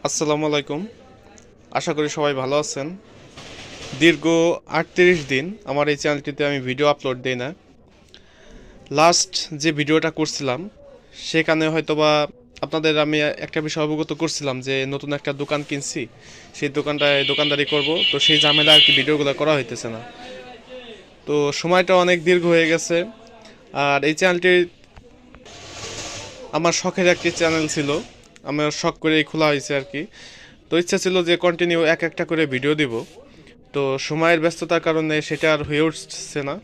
আসসালামু আলাইকুম। আশা করি সবাই ভালো আছেন। দীর্ঘ ৩৮ দিন আমার এই চ্যানেলটিতে আমি ভিডিও আপলোড দিই না। লাস্ট যে ভিডিওটা করছিলাম সেখানে হয়তোবা আপনাদের আমি একটা বিষয় অবগত করছিলাম যে নতুন একটা দোকান কিনছি, সেই দোকানটায় দোকানদারি করব। তো সেই ঝামেলা আর কি ভিডিওগুলো করা হইতেছে না। তো সময়টা অনেক দীর্ঘ হয়ে গেছে। আর এই চ্যানেলটি আমার শখের একটি চ্যানেল ছিল, আমার শখ করেই খোলা হয়েছে আর কি। তো ইচ্ছা ছিল যে কন্টিনিউ এক একটা করে ভিডিও দিব। তো সময়ের ব্যস্ততার কারণে সেটা আর হয়ে উঠছে না।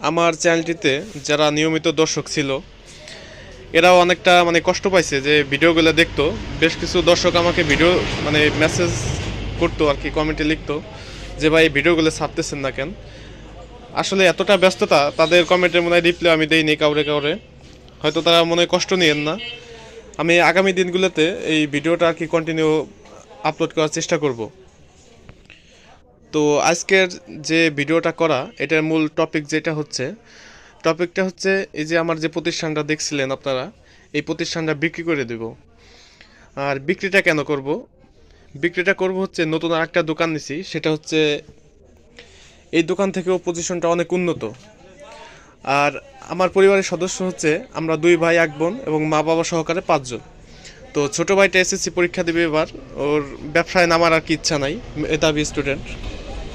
আমার চ্যানেলটিতে যারা নিয়মিত দর্শক ছিল এরাও অনেকটা কষ্ট পাইছে যে ভিডিওগুলো দেখতো। বেশ কিছু দর্শক আমাকে ভিডিও মেসেজ করতো আর কি, কমেন্টে লিখতো যে ভাই ভিডিওগুলো ছাড়তেছেন না কেন। আসলে এতটা ব্যস্ততা, তাদের কমেন্টের মনে হয় রিপ্লাই আমি দেইনি কাউরে কাউরে, হয়তো তারা মনে কষ্ট নিয়েন না। আমি আগামী দিনগুলোতে এই ভিডিওটা আর কি কন্টিনিউ আপলোড করার চেষ্টা করব। তো আজকের যে ভিডিওটা করা, এটার মূল টপিকটা হচ্ছে এই যে আমার যে প্রতিষ্ঠানটা দেখছিলেন আপনারা, এই প্রতিষ্ঠানটা বিক্রি করে দেব। আর বিক্রিটা কেন করব? বিক্রিটা করব হচ্ছে নতুন আরেকটা দোকান নিছি, সেটা হচ্ছে এই দোকান থেকেও পজিশনটা অনেক উন্নত। আর আমার পরিবারের সদস্য হচ্ছে আমরা 2 ভাই 1 বোন এবং মা বাবা সহকারে 5 জন। তো ছোট ভাইটা এসএসসি পরীক্ষা দেবে এবার, ওর ব্যবসায় নামার আর কি ইচ্ছা নাই, মেধাবী স্টুডেন্ট।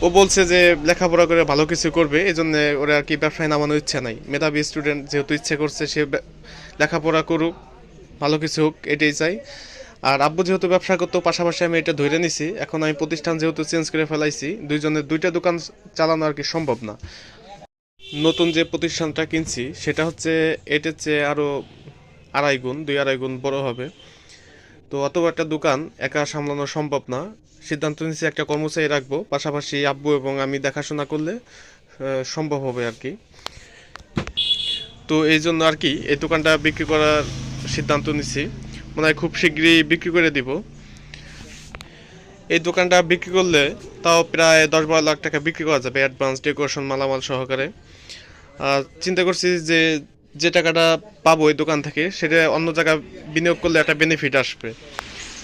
ও বলছে যে লেখাপড়া করে ভালো কিছু করবে, এই জন্য ওরা আর কি ব্যবসায় নামানোর ইচ্ছা নাই। মেধাবী স্টুডেন্ট যেহেতু ইচ্ছে করছে, সে লেখাপড়া করুক, ভালো কিছু হোক, এটাই চাই। আর আব্বু যেহেতু ব্যবসা করতো, পাশাপাশি আমি এটা ধরে নিছি। এখন আমি প্রতিষ্ঠান যেহেতু চেঞ্জ করে ফেলাইছি, দুইজনের 2টা দোকান চালানো আর কি সম্ভব না। নতুন যে প্রতিষ্ঠানটা কিনছি সেটা হচ্ছে এটার চেয়ে আরও 2-2.5 গুণ বড় হবে। তো অত বড় একটা দোকান একা সামলানো সম্ভব না। সিদ্ধান্ত নিয়েছি একটা কর্মচারী রাখবো, পাশাপাশি আব্বু এবং আমি দেখাশোনা করলে সম্ভব হবে আর কি। তো এই জন্য আর কি এই দোকানটা বিক্রি করার সিদ্ধান্ত নিছি। মনে হয় খুব শীঘ্রই বিক্রি করে দিব। এই দোকানটা বিক্রি করলে তাও প্রায় 10-12 লাখ টাকা বিক্রি করা যাবে, অ্যাডভান্স, ডেকোরেশন, মালামাল সহকারে। আর চিন্তা করছি যে যে টাকাটা পাবো এই দোকান থেকে, সেটা অন্য জায়গায় বিনিয়োগ করলে একটা বেনিফিট আসবে।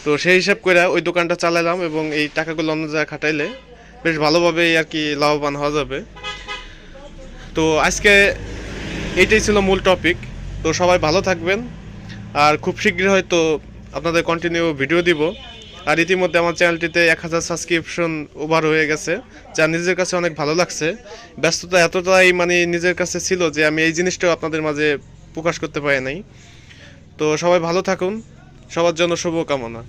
তো সেই হিসাব করে ওই দোকানটা চালালাম এবং এই টাকাগুলো অন্য জায়গায় খাটাইলে বেশ ভালোভাবেই আর কি লাভবান হওয়া যাবে। তো আজকে এইটাই ছিল মূল টপিক। তো সবাই ভালো থাকবেন। আর খুব শীঘ্রই হয়তো আপনাদের কন্টিনিউ ভিডিও দিব। আর ইতিমধ্যে আমার চ্যানেলটিতে 1000 সাবস্ক্রিপশন ওভার হয়ে গেছে, যা নিজের কাছে অনেক ভালো লাগছে। ব্যস্ততা এতটাই নিজের কাছে ছিল যে আমি এই জিনিসটাও আপনাদের মাঝে প্রকাশ করতে পারি নাই। তো সবাই ভালো থাকুন, সবার জন্য শুভকামনা।